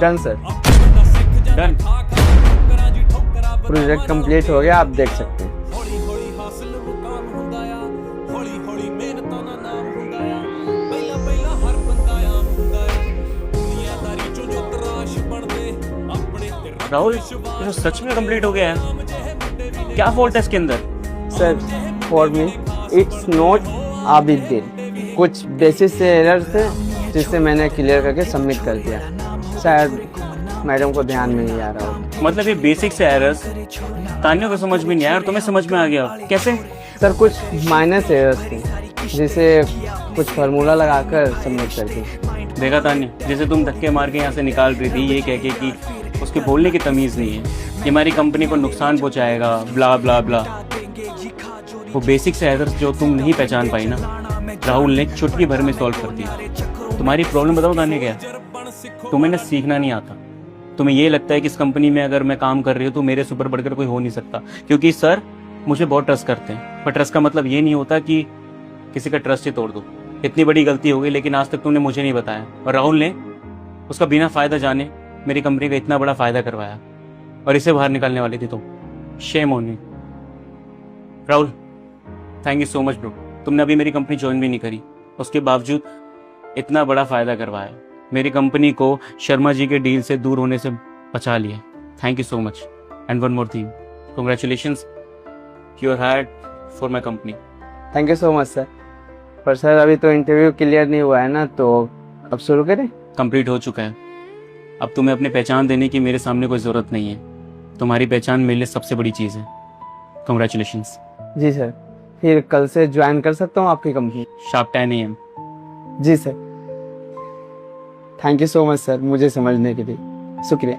Done sir. Done. Project complete हो गया, आप देख सकते हैं। राहुल, ये तो सच में कंप्लीट हो गया है। क्या फॉल्ट है इसके अंदर? Sir for me it's not a big deal. कुछ बेसिक से एरर थे जिससे मैंने क्लियर करके सबमिट कर दिया। शायद मैडम को ध्यान में नहीं आ रहा हो। मतलब ये बेसिक से एरर्स तानिया को समझ में नहीं आया और तुम्हें समझ में आ गया, कैसे? सर कुछ माइनस एरर्स थे जिसे कुछ फार्मूला लगाकर सबमिट कर दिया। देखा तानिया, जैसे तुम धक्के मार के यहाँ से निकाल रही थी ये कह के कि उसके बोलने की तमीज़ नहीं है, ये हमारी कंपनी को नुकसान पहुँचाएगा, ब्ला ब्ला ब्ला। वो बेसिक से एरर्स जो तुम नहीं पहचान पाई ना, राहुल ने चुटकी भर में सॉल्व कर दी। तुम्हारी प्रॉब्लम बताओ तानिया क्या है? तुम्हें ना सीखना नहीं आता। तुम्हें ये लगता है कि इस कंपनी में अगर मैं काम कर रही हूँ तो मेरे से ऊपर बढ़कर कोई हो नहीं सकता, क्योंकि सर मुझे बहुत ट्रस्ट करते हैं। पर ट्रस्ट का मतलब ये नहीं होता कि किसी का ट्रस्ट ही तोड़ दो। इतनी बड़ी गलती हो गई लेकिन आज तक तुमने मुझे नहीं बताया, और राहुल ने उसका बिना फायदा जाने मेरी कंपनी का इतना बड़ा फायदा करवाया, और इसे बाहर निकालने वाली थी तुम। Shame on you. Rahul, thank you so much bro. तुमने अभी मेरी कंपनी ज्वाइन भी नहीं करी, उसके बावजूद इतना बड़ा फायदा करवाया, मेरी कंपनी को शर्मा जी के डील से दूर होने से बचा लिया। Thank you so much. And one more thing, congratulations, you are hired for my company. Thank you so much sir. पर सर अभी तो इंटरव्यू क्लियर नहीं हुआ है ना, तो अब शुरू करें? कंप्लीट हो चुका है। अब तुम्हें अपनी पहचान देने की मेरे सामने कोई ज़रूरत नहीं है। तुम्हारी पहचान मेरे लिए सबसे बड़ी चीज़ है। कंग्रेचुलेशंस। जी सर, फिर कल से ज्वाइन कर सकता हूँ आपकी कंपनी? Sharp 10 AM। जी sir. Thank you so much sir, मुझे समझने के लिए शुक्रिया।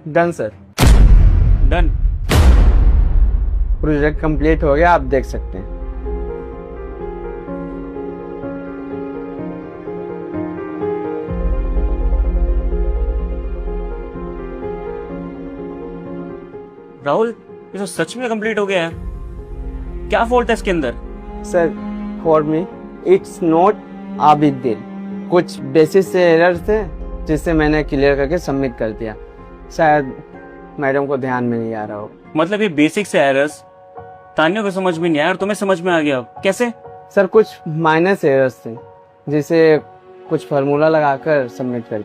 Done sir. Done. Project complete हो गया, आप देख सकते हैं। राहुल, ये तो सच में कंप्लीट हो गया है। क्या फॉल्ट है इसके अंदर? Sir for me it's not a big deal. कुछ बेसिक से एरर थे जिससे मैंने क्लियर करके सबमिट कर दिया। शायद मैडम को ध्यान में नहीं आ रहा हो। मतलब ये बेसिक से एरर्स तानिया को समझ में नहीं आया और तुम्हें समझ में आ गया, कैसे? सर कुछ माइनस एरर्स थे जिसे कुछ फार्मूला लगाकर सबमिट कर